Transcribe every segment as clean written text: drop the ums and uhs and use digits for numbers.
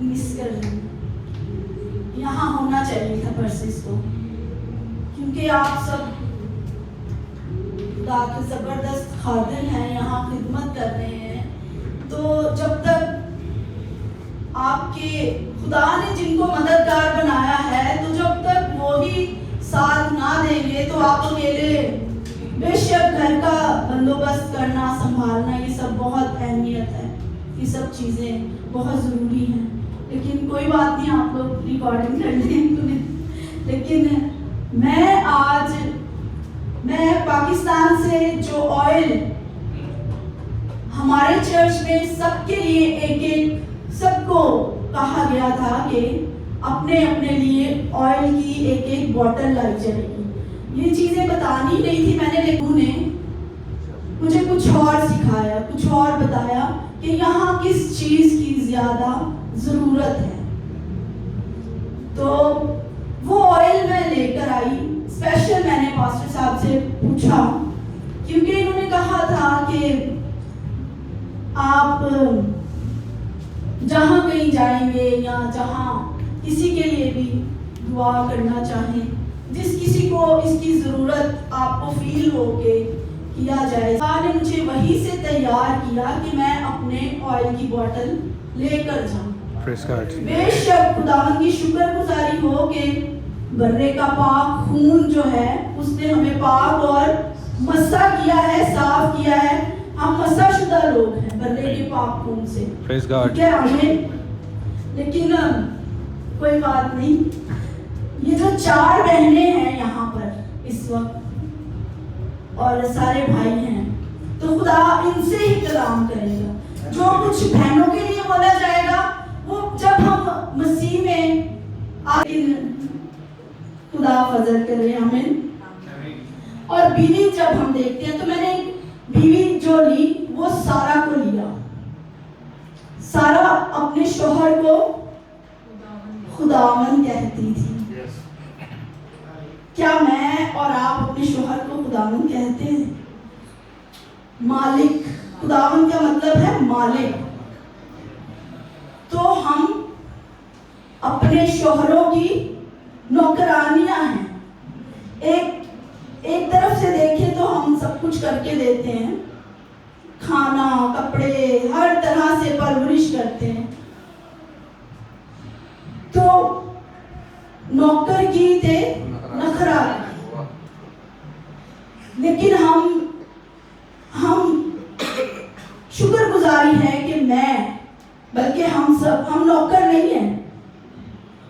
Miss कर रही हूँ। यहाँ होना चाहिए था परसिस को, क्योंकि आप सब खुदा के ज़बरदस्त खादिम हैं, यहाँ खिदमत कर रहे हैं। तो जब तक आपके खुदा ने जिनको मददगार बनाया है, तो जब तक वो ही साथ ना देंगे तो आप अकेले बेशक घर का बंदोबस्त करना, संभालना, ये सब बहुत अहमियत है, ये सब चीज़ें बहुत ज़रूरी हैं। लेकिन कोई बात नहीं, आप लोग रिकॉर्डिंग कर लें। लेकिन मैं पाकिस्तान से जो ऑयल हमारे चर्च में सबके लिए एक सबको कहा गया था कि अपने अपने लिए ऑयल की एक बोतल लाई जाएगी। ये चीज़ें बतानी नहीं थी मैंने, लेकिन उन्होंने मुझे कुछ और सिखाया, कुछ और बताया कि यहाँ किस चीज़ की ज़्यादा ज़रूरत है। तो वो ऑयल मैं लेकर आई। स्पेशल मैंने पास्टर साहब से पूछा, क्योंकि इन्होंने कहा था कि आप जहाँ कहीं जाएंगे या जहाँ किसी के लिए भी दुआ करना चाहें, जिस किसी को इसकी ज़रूरत आपको फील हो के किया जाए। खुदा ने मुझे वहीं से तैयार किया कि मैं अपने ऑयल की बोतल लेकर जाऊँ। बेशक खुदावन की शुक्रगुजारी हो कि बर्रे का पाक खून जो है उसने हमें पाक और मस्सा किया है, साफ किया है। हम मस्साशुदा लोग हैं बर्रे के पाक खून से। ठीक है, हमें। लेकिन कोई बात नहीं, ये जो 4 बहनें हैं यहाँ पर इस वक्त और सारे भाई हैं, तो खुदा इनसे ही कलाम करेगा। जो कुछ बहनों के लिए बोला जाएगा वो जब हम मसीह में खुदा फजल करे, आमीन। और बीवी जब हम देखते हैं, तो मैंने बीवी जो ली वो सारा को लिया। सारा अपने शोहर को खुदावन कहती थी। क्या मैं और आप अपने शोहर को खुदावन कहते हैं? मालिक, खुदावन का मतलब है मालिक। तो हम अपने शोहरों की नौकरानियां हैं। एक तरफ से देखें तो हम सब कुछ करके देते हैं, खाना, कपड़े, हर तरह से परवरिश करते हैं। तो नौकर की थे नखरा, लेकिन हम शुक्रगुजारी है कि बल्कि हम नौकर नहीं हैं।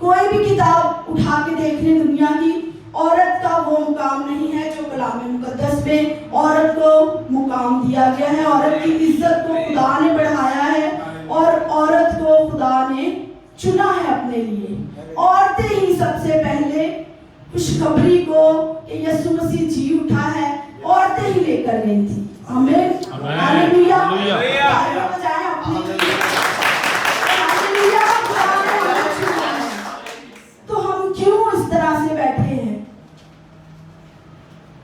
कोई भी किताब उठा के देख लें दुनिया की, औरत का वो मुकाम नहीं है जो कलाम मुकद्दस में औरत को मुकाम दिया गया है। औरत की इज्जत को खुदा ने बढ़ाया है और औरत को खुदा ने चुना है अपने लिए। औरतें ही सबसे पहले खुशखबरी को कि यीशु मसीह जी उठा है, औरतें ही लेकर गई थी। आमीन, हालेलुया। तो हम क्यों इस तरह से बैठे हैं?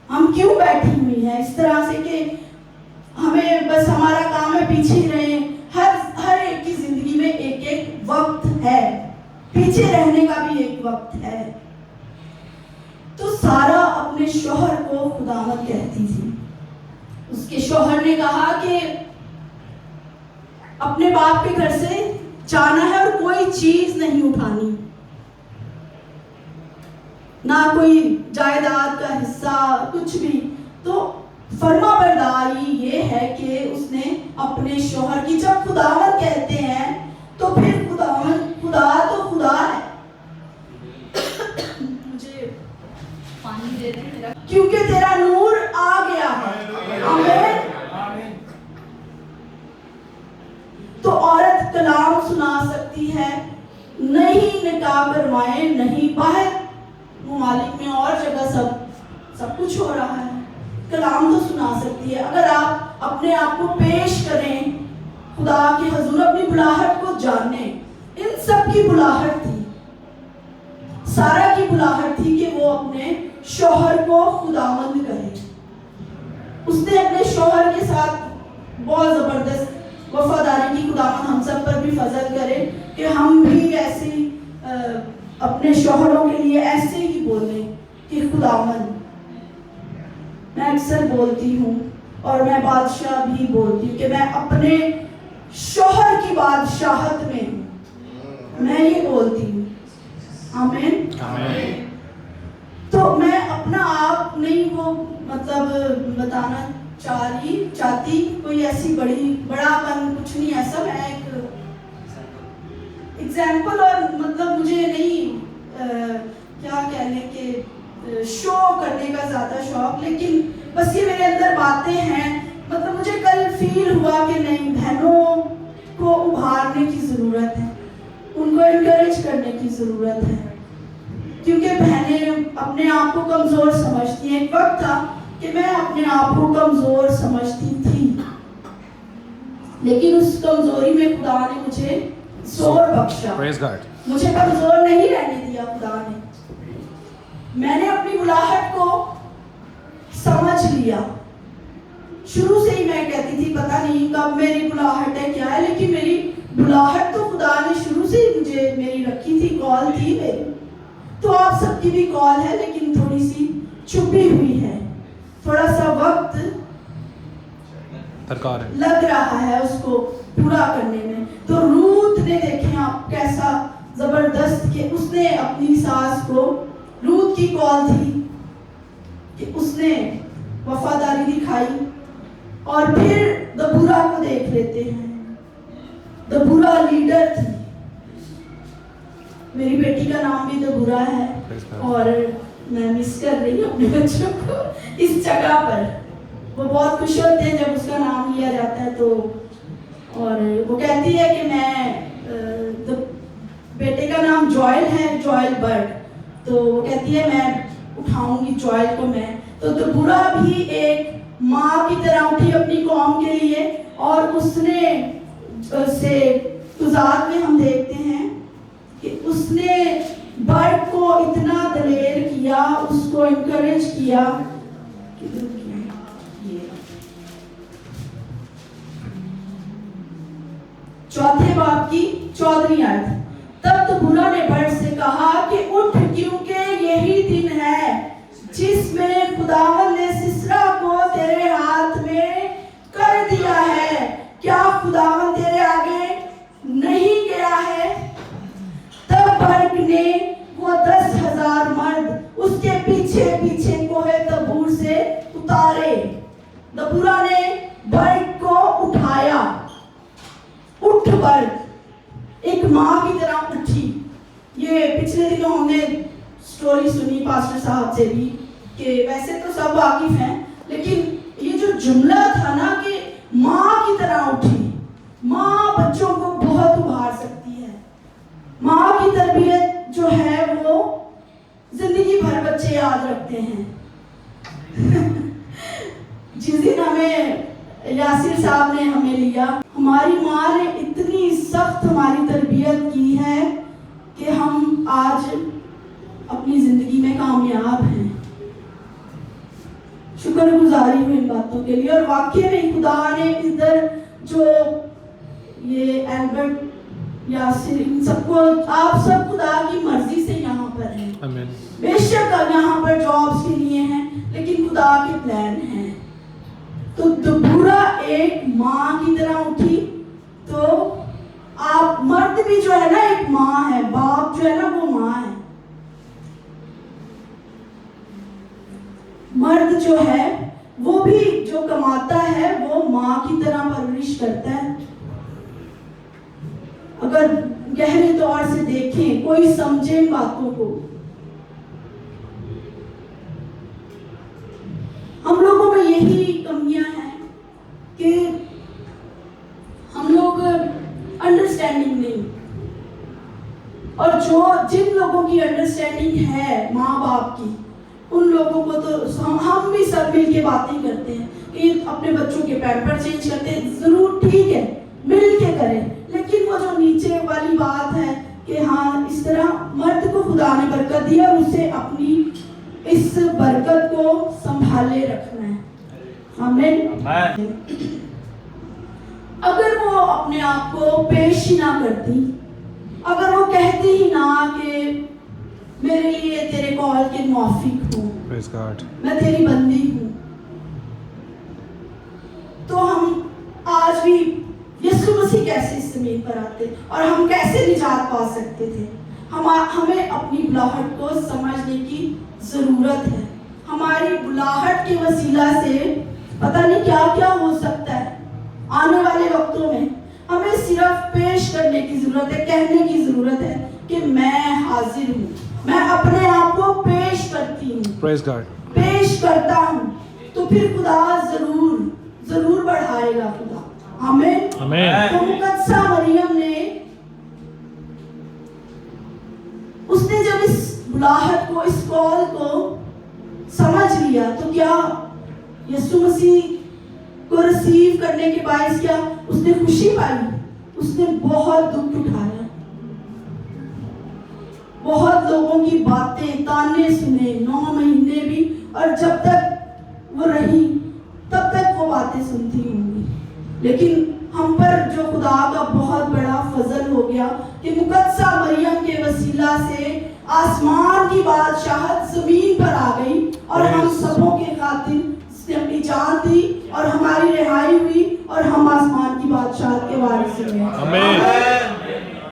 हम क्यों बैठी हुई हैं इस तरह से कि हमें बस हमारा काम है पीछे रहे? हर एक की जिंदगी में एक वक्त है, पीछे रहने का भी एक वक्त है। तो सारा अपने शौहर को खुदावंद कहती थी। उसके शौहर ने कहा कि अपने बाप के घर से जाना है और कोई चीज नहीं उठानी, ना कोई जायदाद का हिस्सा, कुछ भी। तो फर्मा बरदारी ये है कि उसने अपने शौहर की, जब खुदावंद कहते हैं तो फिर खुदा तो खुदा है। मुझे पानी दे दे मेरा, क्योंकि तेरा नूर आ गया है। आमीन। तो औरत कलाम सुना सकती है, नहीं निकाह करवाए, नहीं बाहर मुमालिक में और जगह सब कुछ हो रहा है, कलाम तो सुना सकती है। अगर आप अपने आप को पेश करें खुदा के हुजूर, अपनी बुलाहट को जाने। इन सब की बुलाहट थी, सारा की बुलाहट थी कि वो अपने शौहर को खुदावंद करे। उसने अपने शौहर के साथ बहुत जबरदस्त वफादारी की खुदावन हम सब पर भी फजल करे कि हम भी ऐसे अपने शौहरों के लिए ऐसे ही बोलें कि खुदावन, मैं अक्सर बोलती हूँ और मैं बादशाह भी बोलती हूँ कि मैं अपने शौहर की बादशाहत में हूँ, मैं ये बोलती हूँ। आमीन। आमीन। तो मैं अपना आप नहीं वो मतलब बताना चाहती, कोई ऐसी बड़ापन कुछ नहीं ऐसा, मैं एक एग्जाम्पल और मतलब मुझे नहीं क्या कहने के शो करने का ज़्यादा शौक, लेकिन बस ये मेरे अंदर बातें हैं। मतलब मुझे कल फील हुआ कि नहीं, बहनों को उभारने की ज़रूरत है, उनको इनकरेज करने की ज़रूरत है, क्योंकि बहनें अपने आप को कमज़ोर समझती हैं। एक वक्त था कि मैं अपने आप को कमज़ोर समझती थी, लेकिन उस कमज़ोरी में खुदा ने मुझे जोर बख्शा, मुझे कमज़ोर नहीं रहने दिया खुदा ने। मैंने अपनी बुलाहट को समझ लिया। शुरू से ही मैं कहती थी पता नहीं कब मेरी बुलाहट है क्या है, लेकिन मेरी बुलाहट तो खुदा ने शुरू से ही मुझे मेरी रखी थी, कॉल थी मेरी। तो आप सबकी भी कॉल है, लेकिन थोड़ी सी छुपी हुई है, थोड़ा सा वक्त लग रहा है उसको पूरा करने में। तो रूथ ने देखें आप कैसा जबरदस्त कि उसने अपनी सास को, रूथ की कॉल थी कि उसने वफादारी दिखाई। और फिर दबूरा को देख लेते हैं, दबूरा लीडर थी। मेरी बेटी का नाम भी दबूरा है और मैं मिस कर रही हूँ अपने बच्चों को इस जगह पर। वो बहुत खुश होते हैं जब उसका नाम लिया जाता है। तो और वो कहती है कि मैं बेटे का नाम जॉयल है, जॉयल बर्ड, तो वो कहती है मैं उठाऊंगी जॉयल को मैं। तो दबूरा भी एक माँ की तरह उठी अपनी कौम के लिए, और उसने से गुज़ार में हम देखते हैं कि उसने बर्ड को इतना दलेर किया, उसको इनकरेज किया। चौथे बाब की 14वीं आयत। तब दबूरा ने बर्ड से कहा कि उठ, क्योंकि यही दिन है जिसमें खुदावंद ने सिसरा को तेरे हाथ में कर दिया है। क्या खुदावंद तेरे आगे नहीं गया है? तब बर्ड ने वो 10,000 मर्द उसके पीछे पीछे कोहे तबूर से उतारे। दबूरा ने बर्ड को उठाया। उठ बर्ड, एक माँ की तरह उठी। ये पिछले दिनों हमने स्टोरी सुनी पास्टर साहब से भी, कि वैसे तो सब वाकिफ हैं, लेकिन ये जो जुमला था ना कि माँ की तरह उठी। माँ बच्चों को बहुत उभार सकती है। माँ की तरबियत जो है वो जिंदगी भर बच्चे याद रखते हैं। जिस दिन हमें यासिर साहब ने हमें लिया, हमारी माँ ने इतनी सख्त हमारी तरबियत की है कि हम आज अपनी जिंदगी में कामयाब हैं। शुक्रगुजारी हूँ इन बातों के लिए। और वाकई में खुदा ने इधर जो ये एल्बर्ट यासिर, इन सबको, आप सब खुदा की मर्जी से यहाँ पर हैं। बेशक यहाँ पर जॉब्स के लिए हैं, लेकिन खुदा के प्लान हैं। तो दबूरा एक माँ की तरह उठी। तो आप मर्द भी जो है ना एक माँ है, बाप जो है ना वो माँ है। मर्द जो है वो भी जो कमाता है वो माँ की तरह परवरिश करता है। अगर गहरे तौर से देखें, कोई समझे इन बातों को। हम लोगों में यही कमियां हैं कि हम लोग अंडरस्टैंडिंग नहीं, और जो जिन लोगों की अंडरस्टैंडिंग है माँ बाप की, उन लोगों को तो हम भी सब मिल के बातें करते हैं कि अपने बच्चों के पैम्पर चेंज करते हैं, जरूर ठीक है मिल के करें, लेकिन वो जो नीचे वाली बात है कि हाँ इस तरह मर्द को खुदा ने बरकत दी और उसे अपनी इस बरकत को संभाले रखना है। आमीन। अगर वो अपने आप को पेश ही ना करती, अगर वो कहती ही ना कि मेरे लिए तेरे कॉल के मौफिक हूँ, मैं तेरी बंदी हूँ, तो हम आज भी यीशु मसीह कैसे इस जमीन पर आते और हम कैसे निजात पा सकते थे। हमें अपनी बुलाहट को समझने की जरूरत है। हमारी बुलाहट के वसीला से पता नहीं क्या क्या हो सकता है आने वाले वक्तों में। हमें सिर्फ पेश करने की जरूरत है, कहने की जरूरत है कि मैं हाजिर हूँ, मैं अपने आप को पेश करती हूँ, पेश करता हूँ, तो फिर खुदा जरूर बढ़ाएगा खुदा। आमीन। तो मुकद्दसा मरियम ने, उसने जब इस बुलाहट को, इस कॉल को समझ लिया, तो क्या यीशु मसीह को रिसीव करने के बाद क्या उसने खुशी पाई? उसने बहुत दुख उठाया, बहुत लोगों की बातें, ताने सुने 9 महीने भी, और जब तक वो रही तब तक वो बातें सुनती होंगी। लेकिन हम पर जो खुदा का बहुत बड़ा फजल हो गया कि मुकद्दसा मरियम के वसीला से आसमान की बादशाहत जमीन पर आ गई और हम सबों के खातिर उसने अपनी जान दी और हमारी रिहाई हुई और हम आसमान की बादशाहत के वारिस हुए। आमीन।